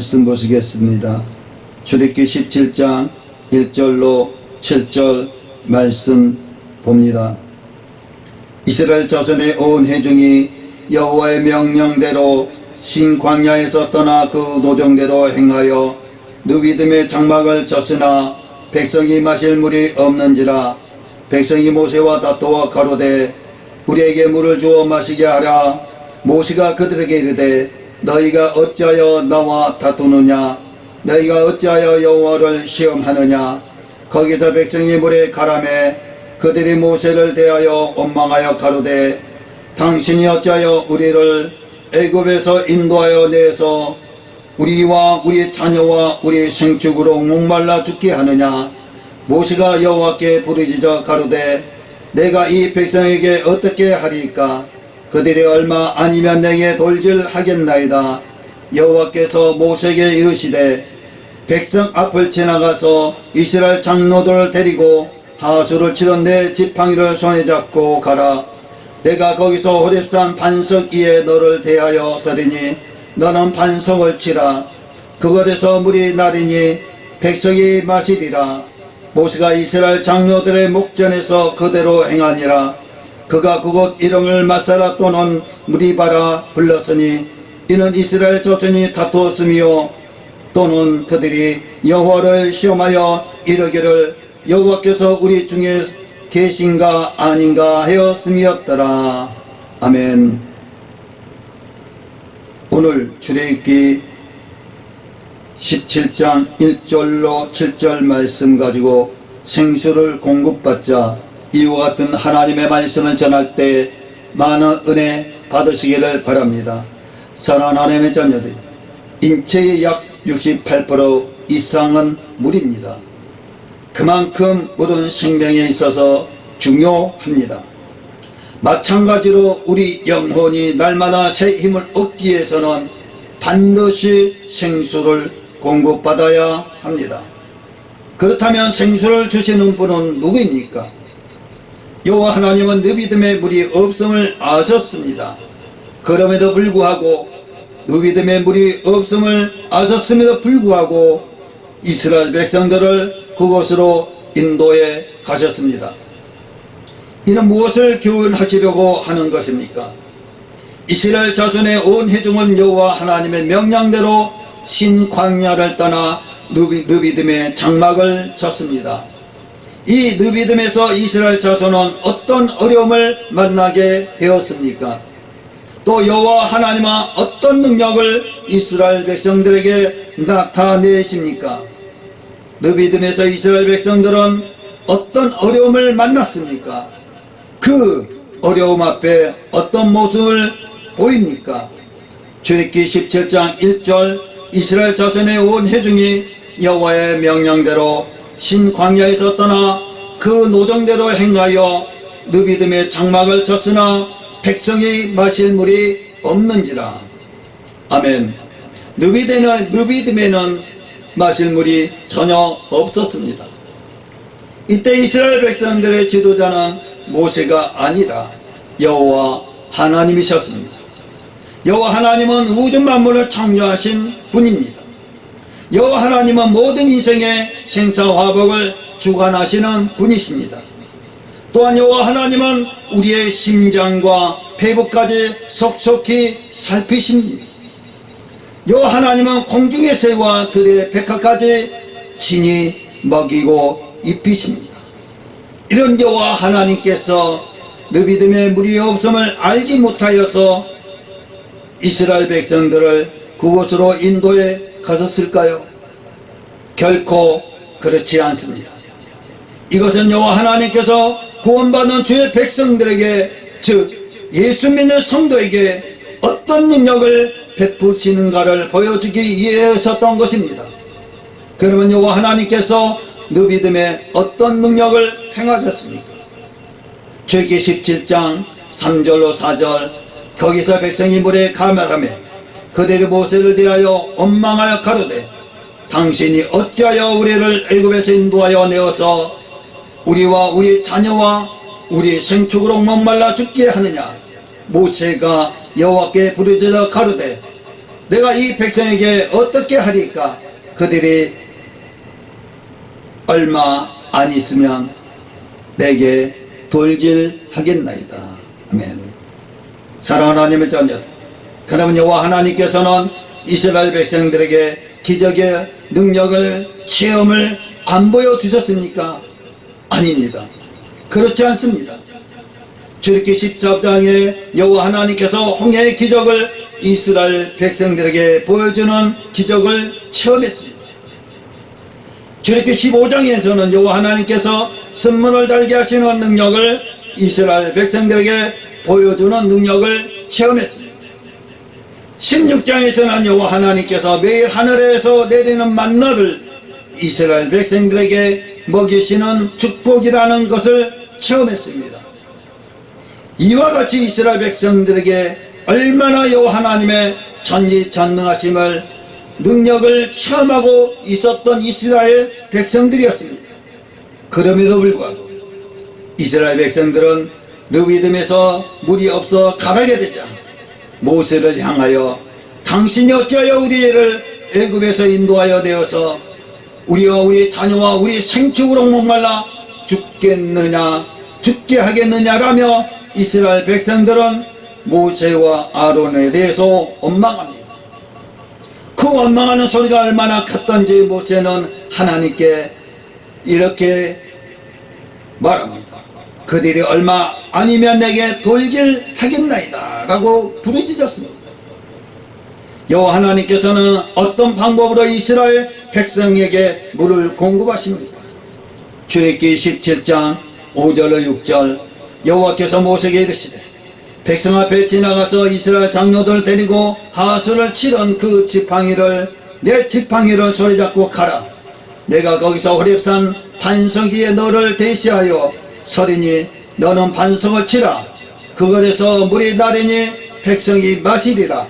말씀 보시겠습니다. 출애굽기 17장 1절로 7절 말씀 봅니다. 이스라엘 자손의 온 회중이 여호와의 명령대로 신 광야에서 떠나 그 노정대로 행하여 느비딤의 장막을 쳤으나 백성이 마실 물이 없는지라. 백성이 모세와 다투어 가로되 우리에게 물을 주어 마시게 하라. 모세가 그들에게 이르되 너희가 어찌하여 나와 다투느냐. 너희가 어찌하여 여호와를 시험하느냐. 거기서 백성이 물에 가라매 그들이 모세를 대하여 원망하여 가로되 당신이 어찌하여 우리를 애굽에서 인도하여 내서 우리와 우리 자녀와 우리 생축으로 목말라 죽게 하느냐. 모세가 여호와께 부르짖어 가로되 내가 이 백성에게 어떻게 하리까. 그들이 얼마 아니면 내게 돌질하겠나이다. 여호와께서 모세에게 이르시되 백성 앞을 지나가서 이스라엘 장로들을 데리고 하수를 치던 내 지팡이를 손에 잡고 가라. 내가 거기서 호렙산 반석 위에 너를 대하여 서리니 너는 반석을 치라. 그곳에서 물이 나리니 백성이 마시리라. 모세가 이스라엘 장로들의 목전에서 그대로 행하니라. 그가 그곳 이름을 마사라 또는 무리바라 불렀으니 이는 이스라엘 자손이 다투었으며 또는 그들이 여호와를 시험하여 이르기를 여호와께서 우리 중에 계신가 아닌가 하였음이었더라. 아멘. 오늘 출애굽기 17장 1절로 7절 말씀 가지고 생수를 공급받자 이와 같은 하나님의 말씀을 전할 때 많은 은혜 받으시기를 바랍니다. 사랑하는 하나님의 자녀들, 인체의 약 68% 이상은 물입니다. 그만큼 물은 생명에 있어서 중요합니다. 마찬가지로 우리 영혼이 날마다 새 힘을 얻기 위해서는 반드시 생수를 공급받아야 합니다. 그렇다면 생수를 주시는 분은 누구입니까? 여호와 하나님은 느비딤에 물이 없음을 아셨습니다. 그럼에도 불구하고 느비딤에 물이 없음을 아셨음에도 불구하고 이스라엘 백성들을 그곳으로 인도해 가셨습니다. 이는 무엇을 교훈하시려고 하는 것입니까? 이스라엘 자손의 온 회중은 여호와 하나님의 명령대로 신광야를 떠나 느비딤의 장막을 쳤습니다. 이 느비딤에서 이스라엘 자손은 어떤 어려움을 만나게 되었습니까? 또 여호와 하나님은 어떤 능력을 이스라엘 백성들에게 나타내십니까? 느비딤에서 이스라엘 백성들은 어떤 어려움을 만났습니까? 그 어려움 앞에 어떤 모습을 보입니까? 출애굽기 17장 1절 이스라엘 자손의 온 회중이 여호와의 명령대로 신광야에서 떠나 그 노정대로 행하여 느비딤의 장막을 쳤으나 백성이 마실 물이 없는지라. 아멘. 느비딤에는 마실 물이 전혀 없었습니다. 이때 이스라엘 백성들의 지도자는 모세가 아니라 여호와 하나님이셨습니다. 여호와 하나님은 우주 만물을 창조하신 분입니다. 여호와 하나님은 모든 인생의 생사화복을 주관하시는 분이십니다. 또한 여호와 하나님은 우리의 심장과 폐부까지 속속히 살피십니다. 여호와 하나님은 공중의 새와 들의 백합까지 친히 먹이고 입히십니다. 이런 여호와 하나님께서 느비딤에 물이 없음을 알지 못하여서 이스라엘 백성들을 그곳으로 인도해 가셨을까요? 결코 그렇지 않습니다. 이것은 여호와 하나님께서 구원받은 주의 백성들에게, 즉 예수 믿는 성도에게 어떤 능력을 베푸시는가를 보여주기 위해서였던 것입니다. 그러면 여호와 하나님께서 느비딤에 어떤 능력을 행하셨습니까? 출애굽기 17장 3절로 4절 거기서 백성이 물에 가멸하며 그들이 모세를 대하여 원망하여 가로되 당신이 어찌하여 우리를 애굽에서 인도하여 내어서 우리와 우리 자녀와 우리 생축으로 목말라 죽게 하느냐. 모세가 여호와께 부르짖어 가로되 내가 이 백성에게 어떻게 하리까? 그들이 얼마 안 있으면 내게 돌질하겠나이다. 아멘. 사랑하는 하나님의 자녀들, 그러면 여호와 하나님께서는 이스라엘 백성들에게 기적의 능력을, 체험을 안 보여주셨습니까? 아닙니다. 그렇지 않습니다. 출애굽기 14장에 여호와 하나님께서 홍해의 기적을 이스라엘 백성들에게 보여주는 기적을 체험했습니다. 출애굽기 15장에서는 여호와 하나님께서 쓴문을 달게 하시는 능력을 이스라엘 백성들에게 보여주는 능력을 체험했습니다. 16장에서는 여호와 하나님께서 매일 하늘에서 내리는 만나를 이스라엘 백성들에게 먹이시는 축복이라는 것을 체험했습니다. 이와 같이 이스라엘 백성들에게 얼마나 여호와 하나님의 전지전능하심을, 능력을 체험하고 있었던 이스라엘 백성들이었습니다. 그럼에도 불구하고 이스라엘 백성들은 르비딤에서 물이 없어 가라게 되자 모세를 향하여 당신이 어찌하여 우리를 애굽에서 인도하여 내어서 우리와 우리 자녀와 우리 생축으로 목말라 죽게 하겠느냐라며 이스라엘 백성들은 모세와 아론에 대해서 원망합니다. 그 원망하는 소리가 얼마나 컸던지 모세는 하나님께 이렇게 말합니다. 그들이 얼마 아니면 내게 돌질하겠나이다 라고 부르짖었습니다. 여호와 하나님께서는 어떤 방법으로 이스라엘 백성에게 물을 공급하십니까? 출애굽기 17장 5절로 6절, 여호와께서 모세에게 이르시되 백성 앞에 지나가서 이스라엘 장로들 데리고 하수를 치던 그 지팡이를, 내 지팡이를 소리잡고 가라. 내가 거기서 호렙산 반석 위에 너를 대시하여 서리니 너는 반석을 치라. 그것에서 물이 나르니 백성이 마시리라.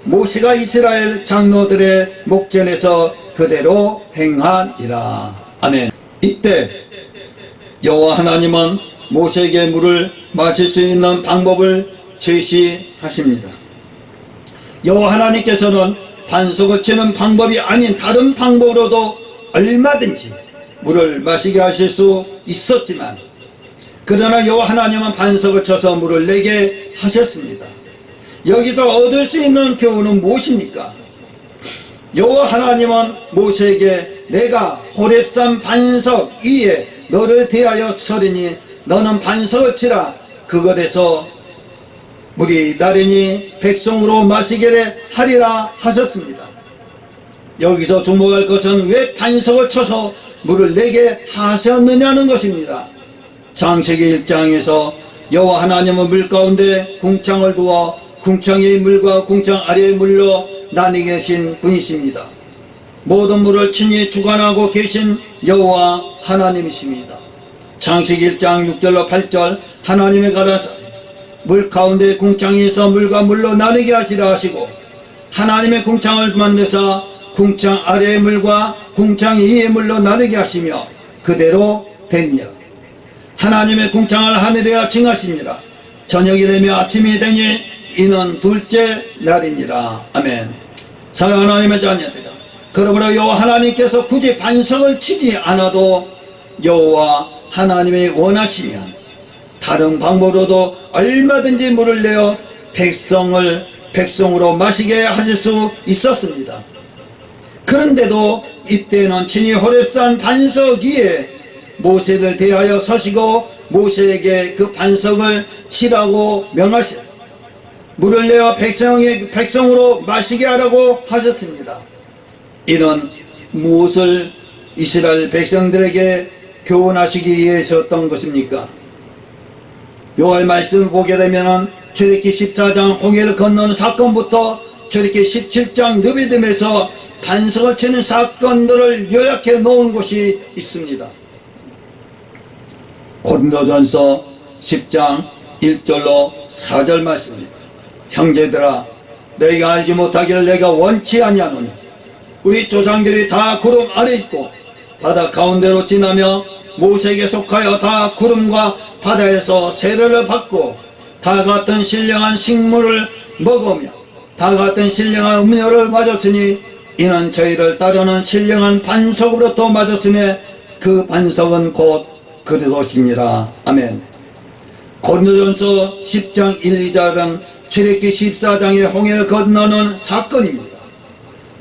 모세가 이스라엘 장로들의 목전에서 그대로 행하니라. 아멘. 이때 여호와 하나님은 모세에게 물을 마실 수 있는 방법을 제시하십니다. 여호와 하나님께서는 반석을 치는 방법이 아닌 다른 방법으로도 얼마든지 물을 마시게 하실 수 있었지만, 그러나 여호와 하나님은 반석을 쳐서 물을 내게 하셨습니다. 여기서 얻을 수 있는 교훈은 무엇입니까? 여호와 하나님은 모세에게 내가 호렙산 반석 위에 너를 대하여 서리니 너는 반석을 치라. 그것에서 물이 나르니 백성으로 마시게 하리라 하셨습니다. 여기서 주목할 것은 왜 반석을 쳐서 물을 내게 하셨느냐는 것입니다. 창세기 1장에서 여호와 하나님은 물 가운데 궁창을 두어 궁창 위의 물과 궁창 아래의 물로 나뉘게 계신 분이십니다. 모든 물을 친히 주관하고 계신 여호와 하나님이십니다. 창세기 1장 6절로 8절, 하나님의 가라사 물 가운데 궁창에서 물과 물로 나뉘게 하시라 하시고, 하나님의 궁창을 만드사 궁창 아래의 물과 궁창 위의 물로 나누게 하시며 그대로 됩니다. 하나님의 궁창을 하늘에 칭하시니라. 저녁이 되며 아침이 되니 이는 둘째 날이니라. 아멘. 사랑하는 하나님의 자녀들아, 그러므로 여호와 하나님께서 굳이 반석을 치지 않아도 여호와 하나님이 원하시면 다른 방법으로도 얼마든지 물을 내어 백성으로 마시게 하실 수 있었습니다. 그런데도 이때는 친히 호렙산 반석 위에 모세를 대하여 서시고 모세에게 그 반석을 치라고 명하시 물을 내어 백성으로 마시게 하라고 하셨습니다. 이는 무엇을 이스라엘 백성들에게 교훈하시기 위해서였던 것입니까? 요할 말씀을 보게 되면 출애굽기 14장 홍해를 건너는 사건부터 출애굽기 17장 르비딤에서 반석을 치는 사건들을 요약해 놓은 곳이 있습니다. 고린도전서 10장 1절로 4절 말씀입니다. 형제들아, 너희가 알지 못하기를 내가 원치 아니하노니 우리 조상들이 다 구름 아래 있고 바다 가운데로 지나며 모세에게 속하여 다 구름과 바다에서 세례를 받고 다 같은 신령한 식물을 먹으며 다 같은 신령한 음료를 맞았으니 이는 저희를 따르는 신령한 반석으로부터 맞았으며 그 반석은 곧 그리스도시니라. 아멘. 고린도전서 10장 1, 2절은 출애굽기 14장의 홍해를 건너는 사건입니다.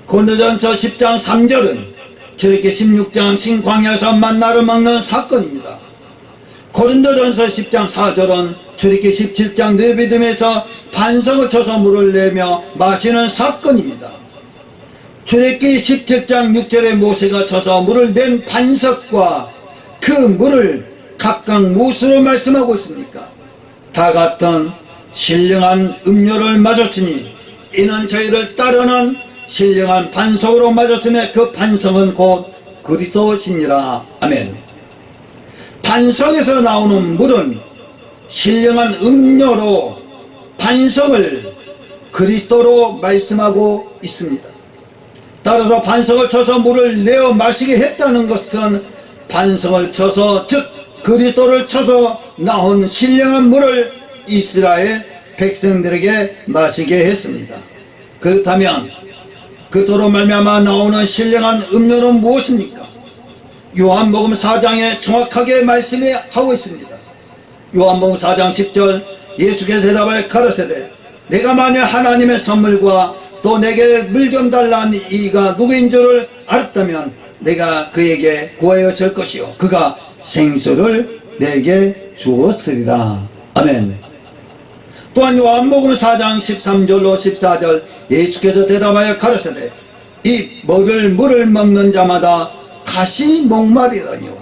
고린도전서 10장 3절은 출애굽기 16장 신광야에서 만나를 먹는 사건입니다. 고린도전서 10장 4절은 출애굽기 17장 느비딤에서 반석을 쳐서 물을 내며 마시는 사건입니다. 출애굽기 17장 6절에 모세가 쳐서 물을 낸 반석과 그 물을 각각 무엇으로 말씀하고 있습니까? 다 같은 신령한 음료를 마셨으니 이는 저희를 따르는 신령한 반석으로 마셨으며 그 반석은 곧 그리스도시니라. 아멘. 반석에서 나오는 물은 신령한 음료로 반석을 그리스도로 말씀하고 있습니다. 따라서 반석을 쳐서 물을 내어 마시게 했다는 것은 반석을 쳐서, 즉 그리스도를 쳐서 나온 신령한 물을 이스라엘 백성들에게 마시게 했습니다. 그렇다면 그토로 말미암아 나오는 신령한 음료는 무엇입니까? 요한복음 4장에 정확하게 말씀하고 있습니다. 요한복음 4장 10절 예수께서 대답하여 가라사대 내가 만일 하나님의 선물과 또 내게 물 좀 달라는 이가 누구인 줄을 알았다면 내가 그에게 구하여 줄 것이요 그가 생수를 내게 주었으리라. 아멘. 또한 요한복음 4장 13절로 14절 예수께서 대답하여 가라사대 이 물을 먹는 자마다 다시 목마르리니와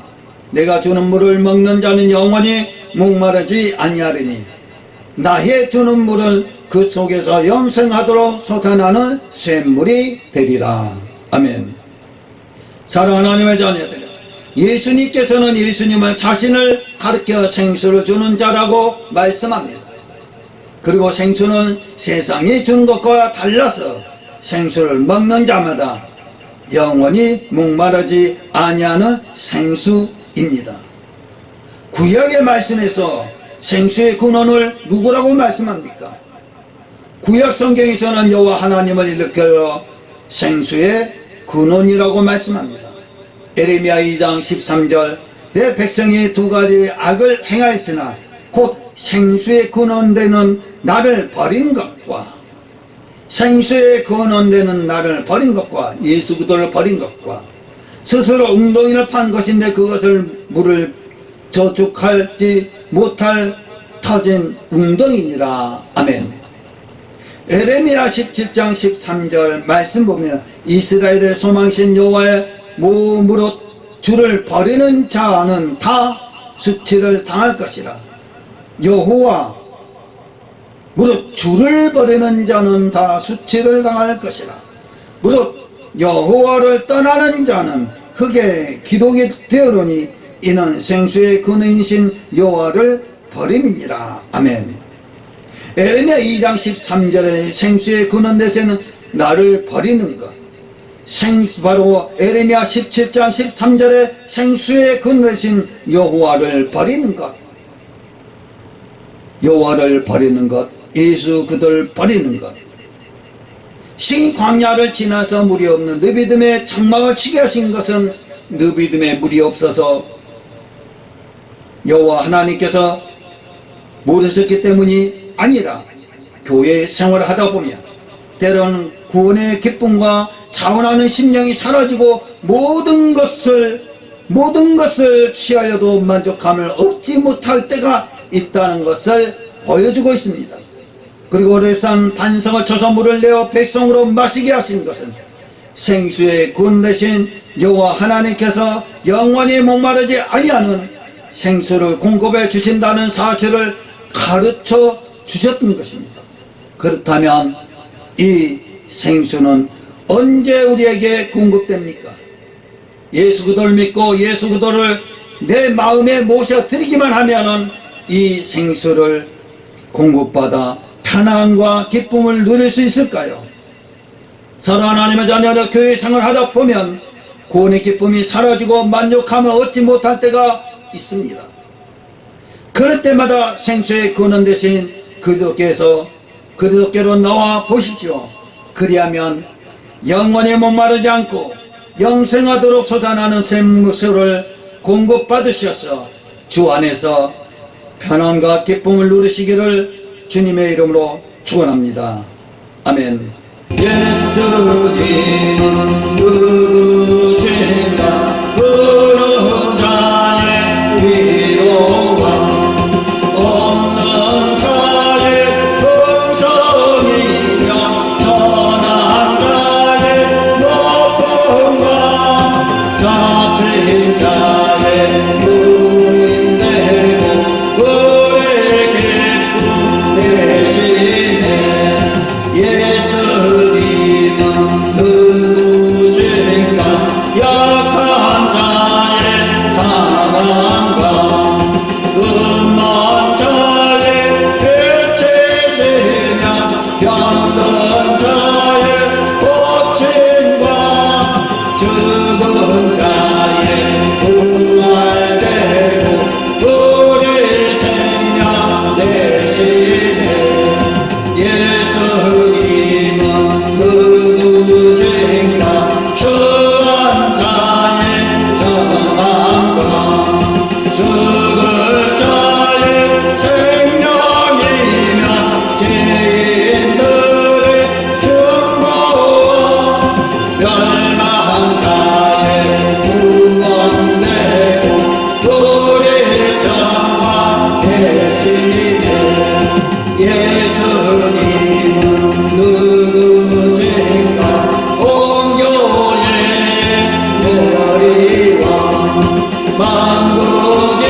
내가 주는 물을 먹는 자는 영원히 목마르지 아니하리니 나의 주는 물은 그 속에서 영생하도록 솟아나는 샘물이 되리라. 아멘. 사랑하는 하나님의 자녀들, 예수님께서는 예수님을 자신을 가르쳐 생수를 주는 자라고 말씀합니다. 그리고 생수는 세상이 주는 것과 달라서 생수를 먹는 자마다 영원히 목마르지 아니하는 생수입니다. 구약의 말씀에서 생수의 근원을 누구라고 말씀합니까? 구약 성경에서는 여호와 하나님을 일컬어 생수의 근원이라고 말씀합니다. 에레미야 2장 13절 내 백성이 두 가지 악을 행하였으나 곧 생수의 근원되는 나를 버린 것과 생수의 근원되는 나를 버린 것과 예수 그리스도를 버린 것과 스스로 웅덩이를 판 것인데 그것을 물을 저축하지 못할 터진 웅덩이니라. 아멘. 에레미야 17장 13절 말씀 보면 이스라엘의 소망신 여호와의 무릇 주를 버리는 자는 다 수치를 당할 것이라. 여호와 무릇 주를 버리는 자는 다 수치를 당할 것이라. 무릇 여호와를 떠나는 자는 흙에 기록이 되어오니 이는 생수의 근원이신 여호와를 버림이니라. 아멘. 에레미야 2장 13절에 생수의 근원 대세는 나를 버리는 것, 바로 에레미야 17장 13절에 생수의 근원이신 여호와를 버리는 것, 여호와를 버리는 것, 예수 그들을 버리는 것. 신광야를 지나서 물이 없는 느비딤의 장막을 치게 하신 것은 느비딤에 물이 없어서 여호와 하나님께서 모르셨기 때문이 아니라 교회 생활을 하다 보면 때로는 구원의 기쁨과 자원하는 심령이 사라지고 모든 것을 취하여도 만족함을 얻지 못할 때가 있다는 것을 보여주고 있습니다. 그리고 오래산 반석을 쳐서 물을 내어 백성으로 마시게 하신 것은 생수의 군 대신 여호와 하나님께서 영원히 목마르지 아니하는 생수를 공급해 주신다는 사실을 가르쳐 주셨던 것입니다. 그렇다면 이 생수는 언제 우리에게 공급됩니까? 예수 그리스도를 믿고 예수 그리스도를 내 마음에 모셔드리기만 하면은 이 생수를 공급받아 편안과 기쁨을 누릴 수 있을까요? 사랑하는 하나님의 자녀들, 교회 생활을 하다 보면 구원의 기쁨이 사라지고 만족함을 얻지 못할 때가 있습니다. 그럴 때마다 생수의 근원 대신 그리스도께서 그리스도께로 나와 보십시오. 그리하면 영원히 목마르지 않고 영생하도록 솟아나는 샘물을 공급받으셔서 주 안에서 편안과 기쁨을 누리시기를 주님의 이름으로 축원합니다. 아멘. 예수님은 누구신가? 부른 자의 위로와 없는 자의 풍성이며 선한 자의 높음과 잡힌 자의 누인되고 우리 기쁨 되시네. 예수님은 누구신가? 약한 자의 사랑과 음만 자의 빛이시며 병든 자의 고침과 죽은 자의 부활되고 우리 생명 되시네. 예수님은 누구신가? 추한 자의 정함과 죽을 자의 생명이며 지인들의 충고와 멸망 자의 구원되고 우리 평화 되시네. 예수님은 누구신가? 온 교회의 머리와 만국의